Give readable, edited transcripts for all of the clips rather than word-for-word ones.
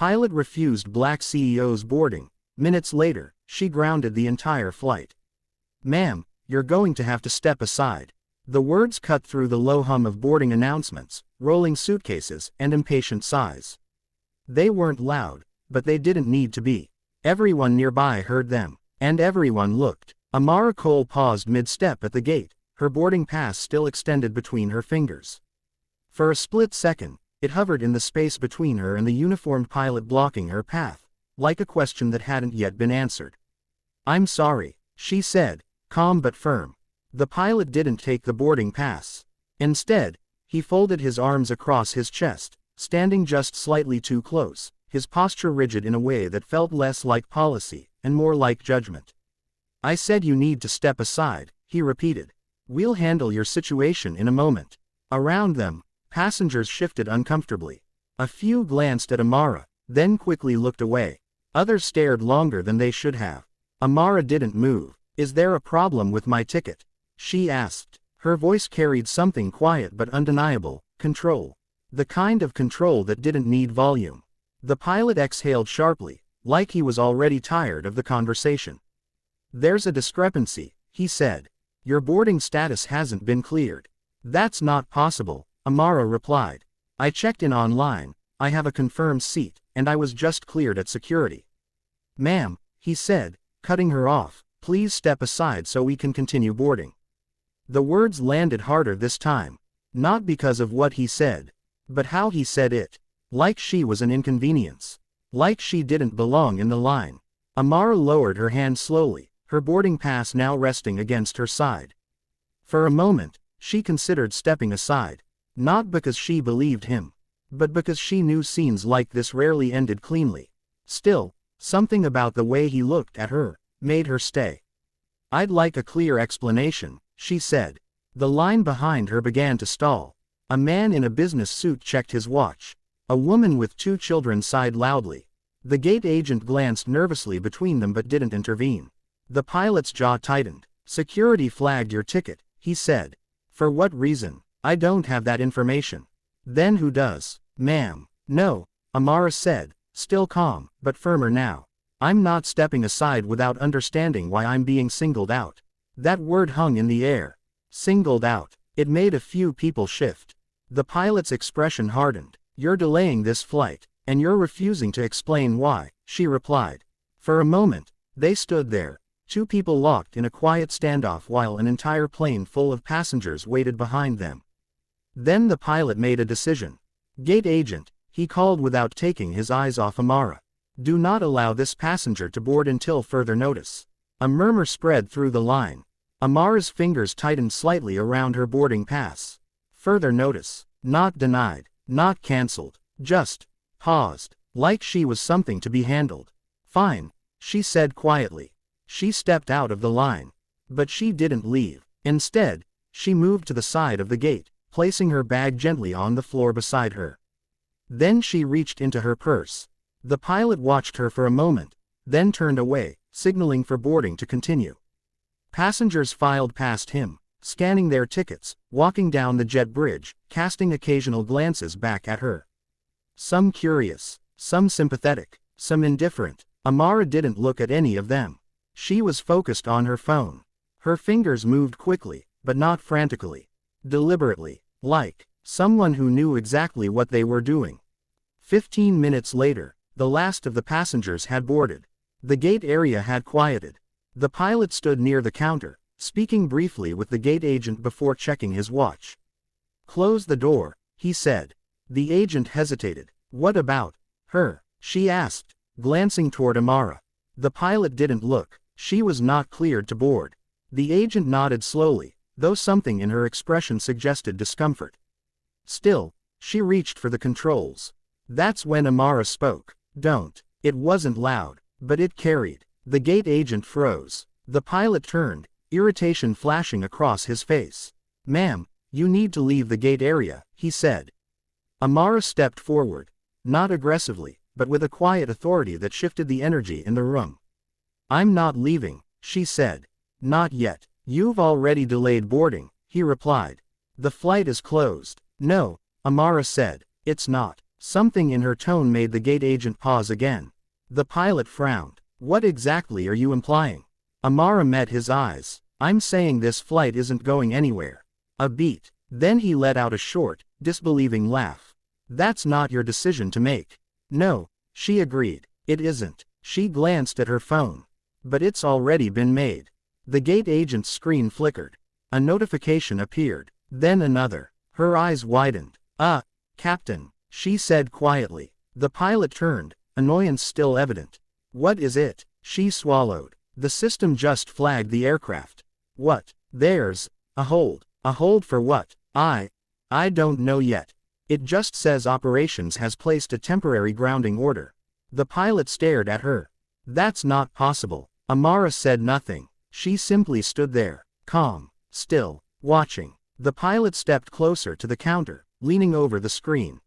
pilot refused Black CEO's boarding. Minutes later, she grounded the entire flight. "Ma'am, you're going to have to step aside." The words cut through the low hum of boarding announcements, rolling suitcases, and impatient sighs. They weren't loud, but they didn't need to be. Everyone nearby heard them, and everyone looked. Amara Cole paused mid-step at the gate, her boarding pass still extended between her fingers. For a split second, it hovered in the space between her and the uniformed pilot blocking her path, like a question that hadn't yet been answered. "I'm sorry," she said, calm but firm. The pilot didn't take the boarding pass. Instead, he folded his arms across his chest, standing just slightly too close, his posture rigid in a way that felt less like policy, and more like judgment. "I said you need to step aside," he repeated. "We'll handle your situation in a moment." Around them, passengers shifted uncomfortably. A few glanced at Amara, then quickly looked away. Others stared longer than they should have. Amara didn't move. "Is there a problem with my ticket?" she asked. Her voice carried something quiet but undeniable: control. The kind of control that didn't need volume. The pilot exhaled sharply, like he was already tired of the conversation. "There's a discrepancy," he said. "Your boarding status hasn't been cleared." "That's not possible," Amara replied. "I checked in online, I have a confirmed seat, and I was just cleared at security." "Ma'am," he said, cutting her off, "please step aside so we can continue boarding." The words landed harder this time. Not because of what he said, but how he said it. Like she was an inconvenience. Like she didn't belong in the line. Amara lowered her hand slowly, her boarding pass now resting against her side. For a moment, she considered stepping aside. Not because she believed him, but because she knew scenes like this rarely ended cleanly. Still, something about the way he looked at her made her stay. "I'd like a clear explanation," she said. The line behind her began to stall. A man in a business suit checked his watch. A woman with 2 children sighed loudly. The gate agent glanced nervously between them but didn't intervene. The pilot's jaw tightened. "Security flagged your ticket," he said. "For what reason?" "I don't have that information." "Then who does?" "Ma'am." "No," Amara said, still calm, but firmer now. "I'm not stepping aside without understanding why I'm being singled out." That word hung in the air. Singled out. It made a few people shift. The pilot's expression hardened. "You're delaying this flight, and you're refusing to explain why," she replied. For a moment, they stood there, 2 people locked in a quiet standoff while an entire plane full of passengers waited behind them. Then the pilot made a decision. "Gate agent," he called without taking his eyes off Amara. "Do not allow this passenger to board until further notice." A murmur spread through the line. Amara's fingers tightened slightly around her boarding pass. Further notice. Not denied. Not cancelled. Just paused. Like she was something to be handled. "Fine," she said quietly. She stepped out of the line. But she didn't leave. Instead, she moved to the side of the gate, placing her bag gently on the floor beside her. Then she reached into her purse. The pilot watched her for a moment, then turned away, signaling for boarding to continue. Passengers filed past him, scanning their tickets, walking down the jet bridge, casting occasional glances back at her. Some curious, some sympathetic, some indifferent. Amara didn't look at any of them. She was focused on her phone. Her fingers moved quickly, but not frantically. Deliberately, like someone who knew exactly what they were doing. 15 minutes later, the last of the passengers had boarded. The gate area had quieted. The pilot stood near the counter, speaking briefly with the gate agent before checking his watch. "Close the door," he said. The agent hesitated. "What about her?" she asked, glancing toward Amara. The pilot didn't look. She was not cleared to board. The agent nodded slowly, though something in her expression suggested discomfort. Still, she reached for the controls. That's when Amara spoke. "Don't." It wasn't loud, but it carried. The gate agent froze. The pilot turned, irritation flashing across his face. "Ma'am, you need to leave the gate area," he said. Amara stepped forward. Not aggressively, but with a quiet authority that shifted the energy in the room. "I'm not leaving," she said. "Not yet." "You've already delayed boarding," he replied. "The flight is closed." "No," Amara said. "It's not." Something in her tone made the gate agent pause again. The pilot frowned. What exactly are you implying? Amara met his eyes. I'm saying this flight isn't going anywhere. A beat. Then he let out a short, disbelieving laugh. That's not your decision to make. No, she agreed. It isn't. She glanced at her phone. But it's already been made. The gate agent's screen flickered. A notification appeared. Then another. Her eyes widened. Captain, she said quietly. The pilot turned, annoyance still evident. What is it? She swallowed. The system just flagged the aircraft. What? There's a hold. A hold for what? I don't know yet. It just says operations has placed a temporary grounding order. The pilot stared at her. That's not possible. Amara said nothing. She simply stood there, calm, still, watching. The pilot stepped closer to the counter, leaning over the screen.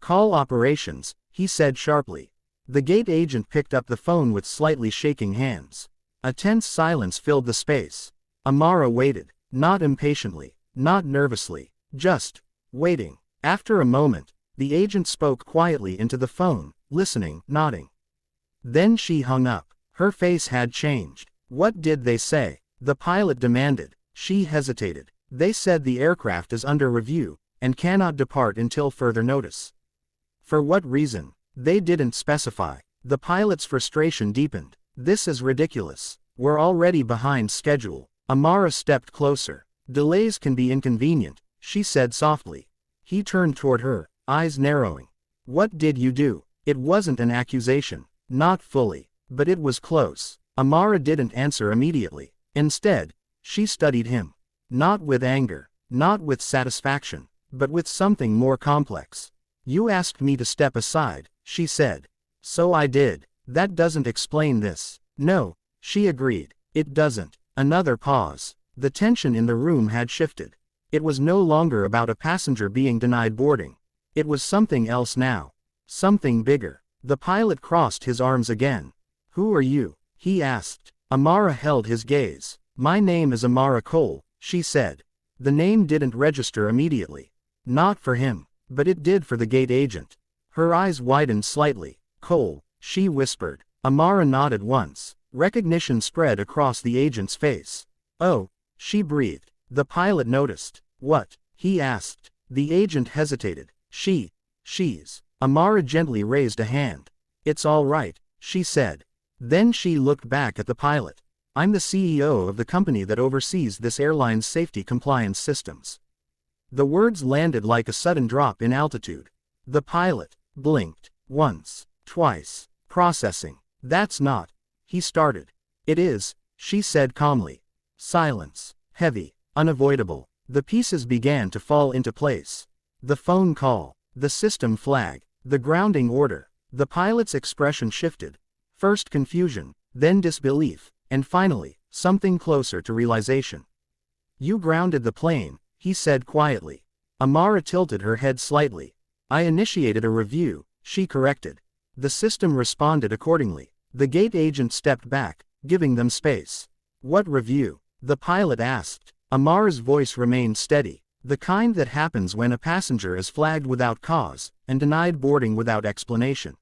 Call operations, he said sharply. The gate agent picked up the phone with slightly shaking hands. A tense silence filled the space. Amara waited, not impatiently, not nervously, just waiting. After a moment, the agent spoke quietly into the phone, listening, nodding. Then she hung up. Her face had changed. What did they say? The pilot demanded. She hesitated. They said the aircraft is under review, and cannot depart until further notice. For what reason? They didn't specify. The pilot's frustration deepened. This is ridiculous. We're already behind schedule. Amara stepped closer. Delays can be inconvenient, she said softly. He turned toward her, eyes narrowing. What did you do? It wasn't an accusation. Not fully. But it was close. Amara didn't answer immediately. Instead, she studied him. Not with anger, not with satisfaction, but with something more complex. You asked me to step aside, she said. So I did. That doesn't explain this. No, she agreed. It doesn't. Another pause. The tension in the room had shifted. It was no longer about a passenger being denied boarding. It was something else now. Something bigger. The pilot crossed his arms again. Who are you? He asked. Amara held his gaze. My name is Amara Cole, she said. The name didn't register immediately. Not for him, but it did for the gate agent. Her eyes widened slightly. Cole, she whispered. Amara nodded once. Recognition spread across the agent's face. Oh, she breathed. The pilot noticed. What? He asked. The agent hesitated. She's. Amara gently raised a hand. It's all right, she said. Then she looked back at the pilot. I'm the CEO of the company that oversees this airline's safety compliance systems. The words landed like a sudden drop in altitude. The pilot blinked. Once, twice. Processing. That's not. He started. It is, she said calmly. Silence. Heavy. Unavoidable. The pieces began to fall into place. The phone call. The system flag. The grounding order. The pilot's expression shifted. First confusion, then disbelief, and finally, something closer to realization. You grounded the plane, he said quietly. Amara tilted her head slightly. I initiated a review, she corrected. The system responded accordingly. The gate agent stepped back, giving them space. What review? The pilot asked. Amara's voice remained steady. The kind that happens when a passenger is flagged without cause, and denied boarding without explanation.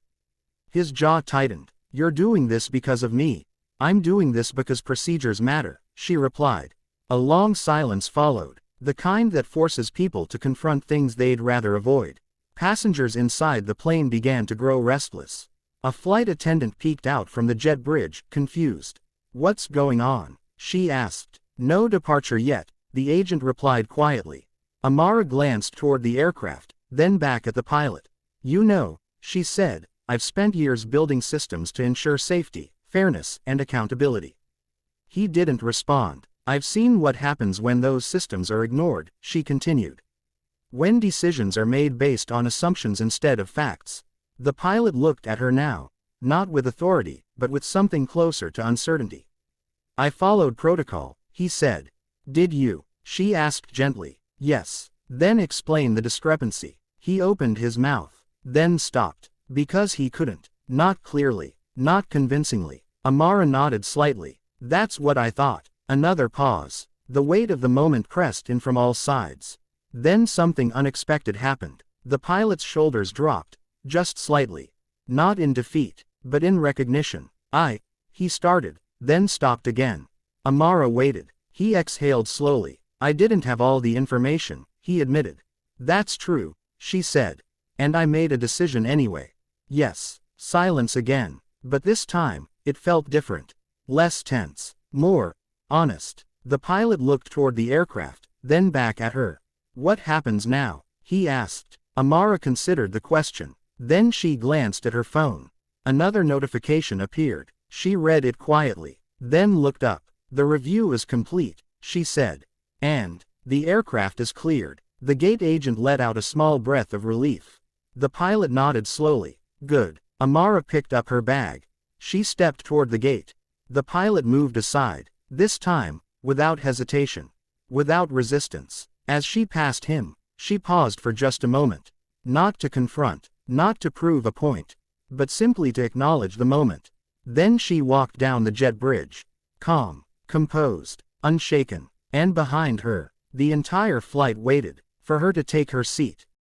His jaw tightened. You're doing this because of me. I'm doing this because procedures matter, she replied. A long silence followed. The kind that forces people to confront things they'd rather avoid. Passengers inside the plane began to grow restless. A flight attendant peeked out from the jet bridge, confused. What's going on? She asked. No departure yet, the agent replied quietly. Amara glanced toward the aircraft, then back at the pilot. You know, she said, I've spent years building systems to ensure safety, fairness, and accountability. He didn't respond. I've seen what happens when those systems are ignored, she continued. When decisions are made based on assumptions instead of facts. The pilot looked at her now, not with authority, but with something closer to uncertainty. I followed protocol, he said. Did you? She asked gently. Yes. Then explain the discrepancy. He opened his mouth, then stopped. Because he couldn't. Not clearly. Not convincingly. Amara nodded slightly. That's what I thought. Another pause. The weight of the moment pressed in from all sides. Then something unexpected happened. The pilot's shoulders dropped, just slightly. Not in defeat, but in recognition. He started, then stopped again. Amara waited. He exhaled slowly. I didn't have all the information, he admitted. That's true, she said. And I made a decision anyway. Yes. Silence again. But this time, it felt different. Less tense. More honest. The pilot looked toward the aircraft, then back at her. What happens now? He asked. Amara considered the question. Then she glanced at her phone. Another notification appeared. She read it quietly, then looked up. The review is complete, she said. And the aircraft is cleared. The gate agent let out a small breath of relief. The pilot nodded slowly. Good. Amara picked up her bag. She stepped toward the gate. The pilot moved aside, this time, without hesitation. Without resistance. As she passed him, she paused for just a moment. Not to confront, not to prove a point, but simply to acknowledge the moment. Then she walked down the jet bridge. Calm, composed, unshaken. And behind her, the entire flight waited, for her to take her seat.